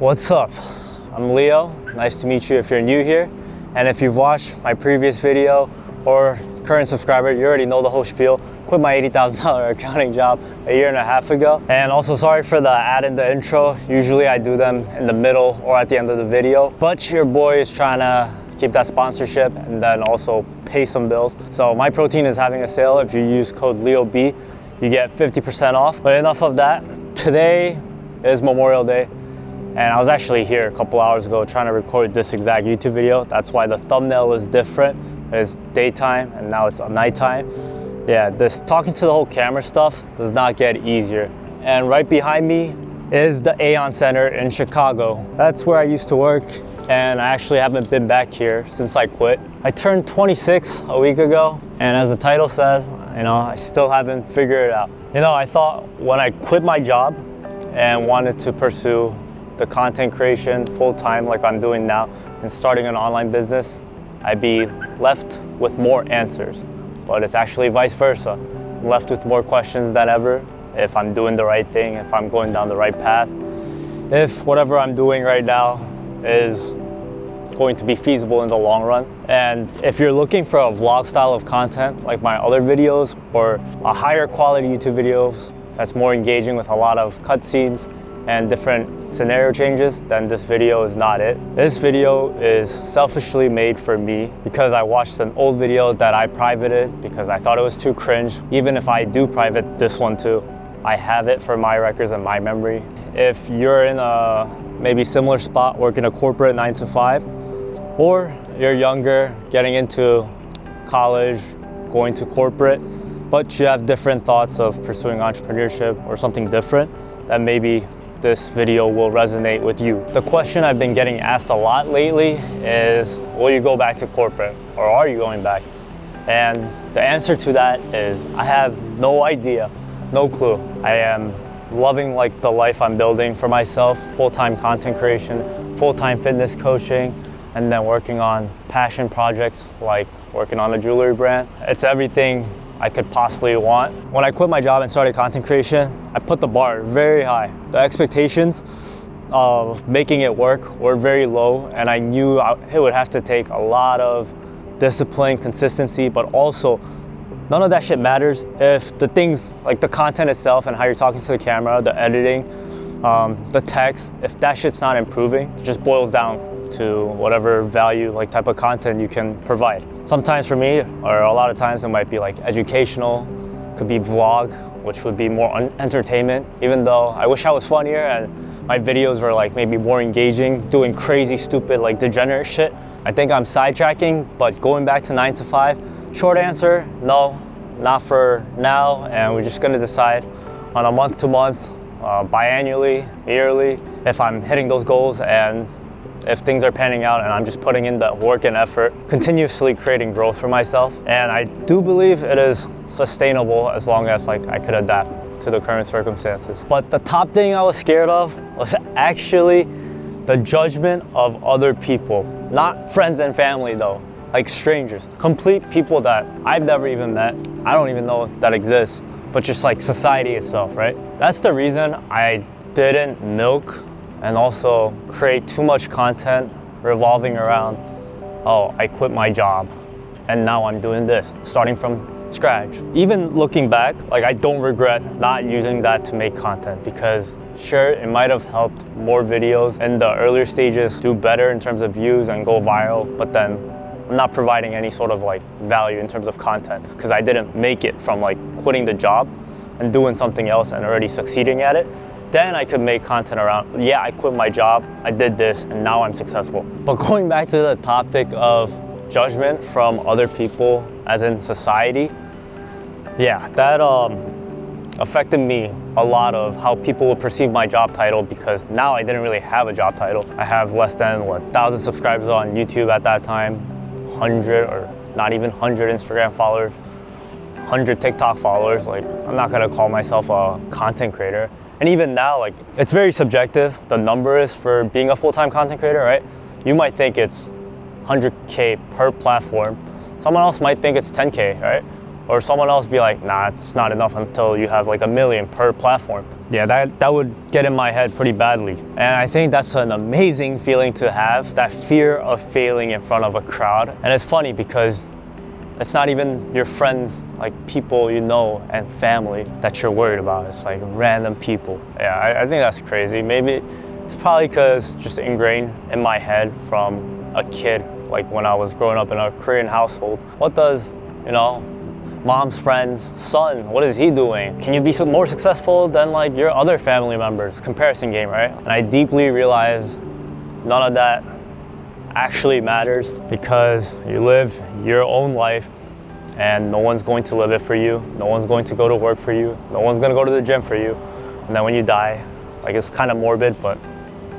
What's up? I'm Leo. Nice to meet you if you're new here. And if you've watched my previous video or current subscriber, you already know the whole spiel. Quit my $80,000 accounting job a year and a half ago. And also sorry for the ad in the intro. Usually I do them in the middle or at the end of the video, but your boy is trying to keep that sponsorship and then also pay some bills. So Myprotein is having a sale. If you use code LEOB, you get 50% off. But enough of that. Today is Memorial Day. And I was actually here a couple hours ago trying to record this exact YouTube video. That's why the thumbnail is different. It's daytime and now it's nighttime. Yeah, this talking to the whole camera stuff does not get easier. And right behind me is the Aon Center in Chicago. That's where I used to work, and I actually haven't been back here since I quit. I turned 26 a week ago, and as the title says, I still haven't figured it out. I thought when I quit my job and wanted to pursue the content creation full-time like I'm doing now and starting an online business, I'd be left with more answers. But it's actually vice versa. I'm left with more questions than ever. If I'm doing the right thing, if I'm going down the right path, if whatever I'm doing right now is going to be feasible in the long run. And if you're looking for a vlog style of content like my other videos or a higher quality YouTube videos that's more engaging with a lot of cutscenes and different scenario changes, then this video is not it. This video is selfishly made for me because I watched an old video that I privated because I thought it was too cringe. Even if I do private this one too, I have it for my records and my memory. If you're in a maybe similar spot, working a corporate 9 to 5, or you're younger, getting into college, going to corporate, but you have different thoughts of pursuing entrepreneurship or something different, then maybe this video will resonate with you. The question I've been getting asked a lot lately is, will you go back to corporate, or are you going back? And the answer to that is, I have no idea, no clue. I am loving the life I'm building for myself, full-time content creation, full-time fitness coaching, and then working on passion projects like working on a jewelry brand. It's everything I could possibly want. When I quit my job and started content creation, I put the bar very high. The expectations of making it work were very low, and I knew it would have to take a lot of discipline, consistency, but also none of that shit matters if the things like the content itself and how you're talking to the camera, the editing, the text, if that shit's not improving, it just boils down to whatever value type of content you can provide. Sometimes for me, or a lot of times, it might be educational, could be vlog, which would be more entertainment, even though I wish I was funnier and my videos were maybe more engaging, doing crazy, stupid, degenerate shit. I think I'm sidetracking, but going back to 9 to 5, short answer, no, not for now, and we're just gonna decide on a month-to-month, biannually, yearly, if I'm hitting those goals and if things are panning out and I'm just putting in the work and effort, continuously creating growth for myself. And I do believe it is sustainable as long as I could adapt to the current circumstances. But the top thing I was scared of was actually the judgment of other people. Not friends and family though, strangers. Complete people that I've never even met. I don't even know if that exists, but just society itself, right? That's the reason I didn't milk and also create too much content revolving around, oh, I quit my job and now I'm doing this, starting from scratch. Even looking back, I don't regret not using that to make content, because sure, it might have helped more videos in the earlier stages do better in terms of views and go viral, but then I'm not providing any sort of value in terms of content because I didn't make it from quitting the job and doing something else and already succeeding at it. Then I could make content around, yeah, I quit my job, I did this, and now I'm successful. But going back to the topic of judgment from other people, as in society, yeah, that affected me a lot of how people would perceive my job title, because now I didn't really have a job title. I have less than 1,000 subscribers on YouTube at that time, 100 or not even 100 Instagram followers, 100 TikTok followers. I'm not gonna call myself a content creator. And even now, it's very subjective, the number is for being a full-time content creator, right? You might think it's 100K per platform. Someone else might think it's 10K, right? Or someone else be like, nah, it's not enough until you have like 1 million per platform. Yeah, that would get in my head pretty badly. And I think that's an amazing feeling to have, that fear of failing in front of a crowd. And it's funny because it's not even your friends, like people you know and family that you're worried about. It's like random people. Yeah, I think that's crazy. Maybe it's probably because just ingrained in my head from a kid, like when I was growing up in a Korean household. What does, mom's friend's son, what is he doing? Can you be more successful than like your other family members? Comparison game, right? And I deeply realized none of that actually matters, because you live your own life and no one's going to live it for you. No one's going to go to work for you. No one's going to go to the gym for you. And then when you die, like, it's kind of morbid, but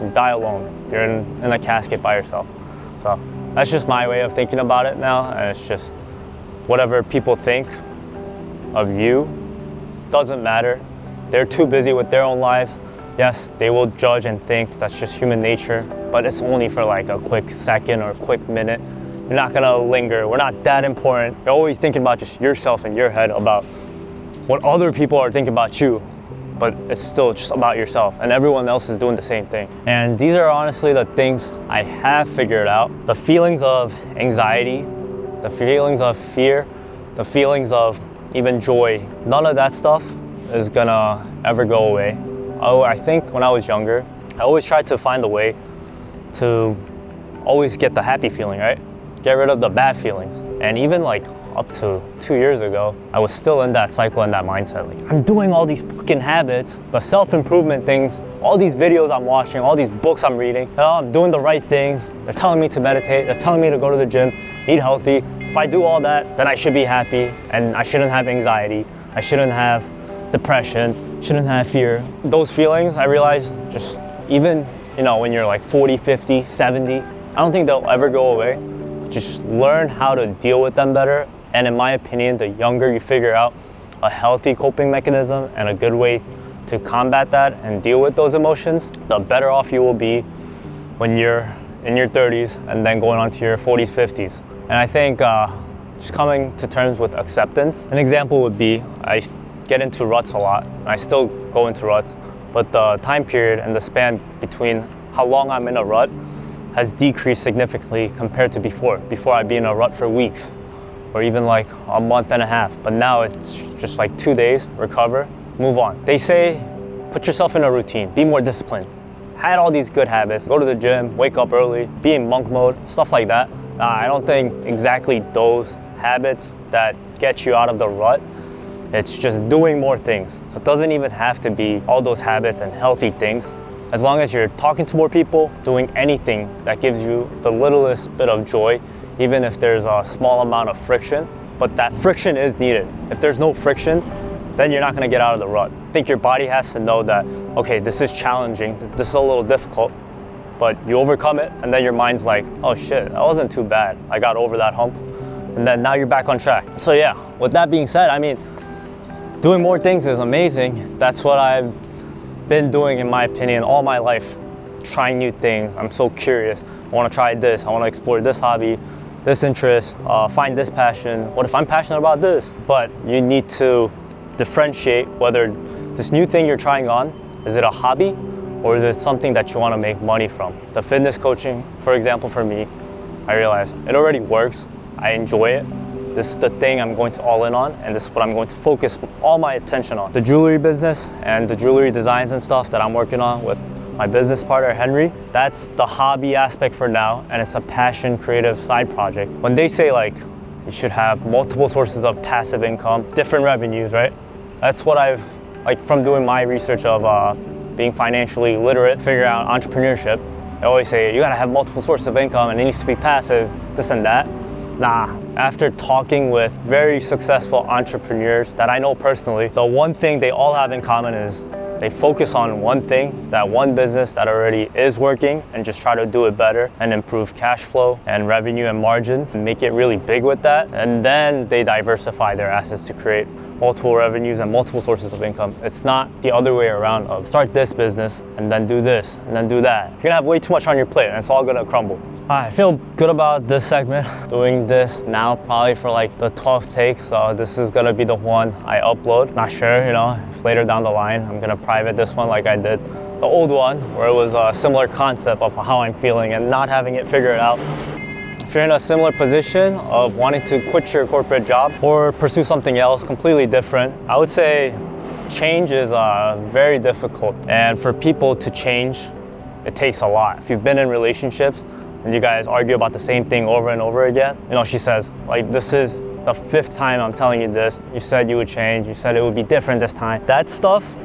you die alone. You're in a casket by yourself. So that's just my way of thinking about it now. And it's just whatever people think of you doesn't matter. They're too busy with their own lives. Yes, they will judge and think, that's just human nature, but it's only for like a quick second or a quick minute. You're not gonna linger. We're not that important. You're always thinking about just yourself in your head, about what other people are thinking about you, but it's still just about yourself, and everyone else is doing the same thing. And these are honestly the things I have figured out. The feelings of anxiety, the feelings of fear, the feelings of even joy, none of that stuff is gonna ever go away. Oh, I think when I was younger, I always tried to find a way to always get the happy feeling, right? Get rid of the bad feelings. And even like up to 2 years ago, I was still in that cycle and that mindset. Like, I'm doing all these fucking habits, the self-improvement things, all these videos I'm watching, all these books I'm reading. I'm doing the right things. They're telling me to meditate. They're telling me to go to the gym, eat healthy. If I do all that, then I should be happy, and I shouldn't have anxiety. I shouldn't have depression, shouldn't have fear. Those feelings, I realized, just even, when you're like 40, 50, 70, I don't think they'll ever go away. Just learn how to deal with them better. And in my opinion, the younger you figure out a healthy coping mechanism and a good way to combat that and deal with those emotions, the better off you will be when you're in your 30s and then going on to your 40s, 50s. And I think just coming to terms with acceptance. An example would be, I get into ruts a lot. I still go into ruts, but the time period and the span between how long I'm in a rut has decreased significantly compared to before. Before, I'd be in a rut for weeks or even like a month and a half, but now it's just like 2 days, recover, move on. They say, put yourself in a routine, be more disciplined. Had all these good habits, go to the gym, wake up early, be in monk mode, stuff like that. I don't think exactly those habits that get you out of the rut. It's just doing more things. So it doesn't even have to be all those habits and healthy things. As long as you're talking to more people, doing anything that gives you the littlest bit of joy, even if there's a small amount of friction, but that friction is needed. If there's no friction, then you're not gonna get out of the rut. I think your body has to know that, okay, this is challenging, this is a little difficult, but you overcome it, and then your mind's like, oh shit, that wasn't too bad. I got over that hump, and then now you're back on track. So yeah, with that being said, doing more things is amazing. That's what I've been doing, in my opinion, all my life. Trying new things. I'm so curious. I want to try this. I want to explore this hobby, this interest, find this passion. What if I'm passionate about this? But you need to differentiate whether this new thing you're trying on, is it a hobby or is it something that you want to make money from? The fitness coaching, for example, for me, I realized it already works. I enjoy it. This is the thing I'm going to all in on, and this is what I'm going to focus all my attention on. The jewelry business and the jewelry designs and stuff that I'm working on with my business partner, Henry, that's the hobby aspect for now, and it's a passion, creative side project. When they say like, you should have multiple sources of passive income, different revenues, right? That's what I've, like from doing my research of being financially literate, figure out entrepreneurship. They always say, you gotta have multiple sources of income and it needs to be passive, this and that. Nah, after talking with very successful entrepreneurs that I know personally, the one thing they all have in common is they focus on one thing, that one business that already is working, and just try to do it better and improve cash flow and revenue and margins and make it really big with that. And then they diversify their assets to create multiple revenues and multiple sources of income. It's not the other way around of start this business and then do this and then do that. You're gonna have way too much on your plate and it's all gonna crumble. I feel good about this segment. Doing this now probably for like the 12th take, so this is gonna be the one I upload. Not sure, you know, if later down the line I'm gonna private this one like I did the old one, where it was a similar concept of how I'm feeling and not having it figured out. If you're in a similar position of wanting to quit your corporate job or pursue something else completely different, I would say change is very difficult. And for people to change, it takes a lot. If you've been in relationships and you guys argue about the same thing over and over again, you know, she says, like, this is the 5th time I'm telling you this. You said you would change. You said it would be different this time. That stuff,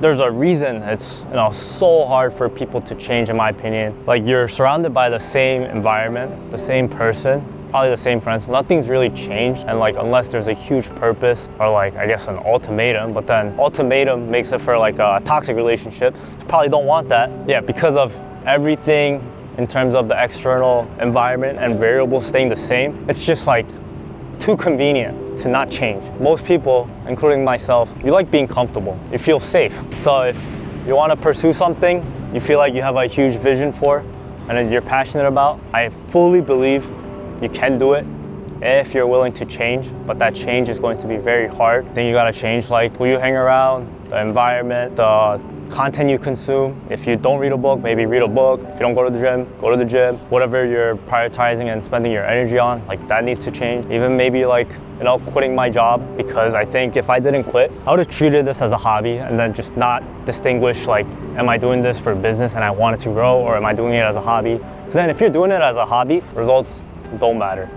there's a reason it's, you know, so hard for people to change, in my opinion. Like, you're surrounded by the same environment, the same person, probably the same friends. Nothing's really changed, and like, unless there's a huge purpose or like, I guess, an ultimatum, but then ultimatum makes it for like a toxic relationship. You probably don't want that. Yeah, because of everything in terms of the external environment and variables staying the same, it's just like too convenient to not change. Most people, including myself, you like being comfortable. You feel safe. So if you want to pursue something you feel like you have a huge vision for and you're passionate about, I fully believe you can do it if you're willing to change, but that change is going to be very hard. Then you gotta change like who you hang around, the environment, the content you consume. If you don't read a book, maybe read a book. If you don't go to the gym. Whatever you're prioritizing and spending your energy on, like that needs to change. Even maybe like, you know, quitting my job, because I think if I didn't quit, I would have treated this as a hobby and then just not distinguish like, am I doing this for business and I want it to grow, or am I doing it as a hobby? Because then if you're doing it as a hobby, results don't matter.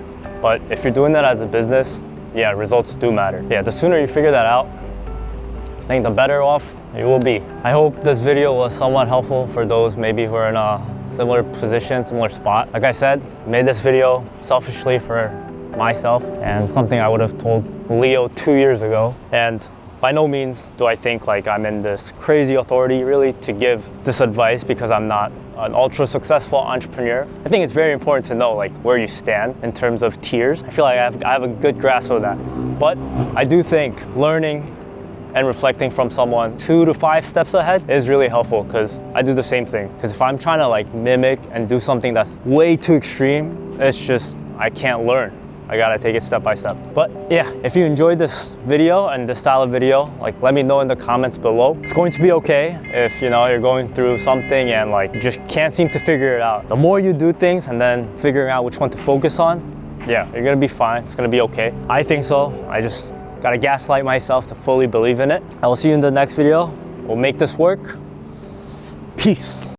But if you're doing that as a business, yeah, results do matter. Yeah, the sooner you figure that out, I think the better off you will be. I hope this video was somewhat helpful for those maybe who are in a similar position, similar spot. Like I said, made this video selfishly for myself and something I would have told Leo 2 years ago. And by no means do I think like I'm in this crazy authority really to give this advice, because I'm not an ultra successful entrepreneur. I think it's very important to know like where you stand in terms of tiers. I feel like I have a good grasp of that. But I do think learning and reflecting from someone 2 to 5 steps ahead is really helpful, because I do the same thing. Because if I'm trying to like mimic and do something that's way too extreme, it's just, I can't learn. I gotta take it step by step. But yeah, if you enjoyed this video and this style of video, like let me know in the comments below. It's going to be okay if, you know, you're going through something and like just can't seem to figure it out. The more you do things and then figuring out which one to focus on, yeah, you're gonna be fine. It's gonna be okay. I think so. I just gotta gaslight myself to fully believe in it. I will see you in the next video. We'll make this work. Peace.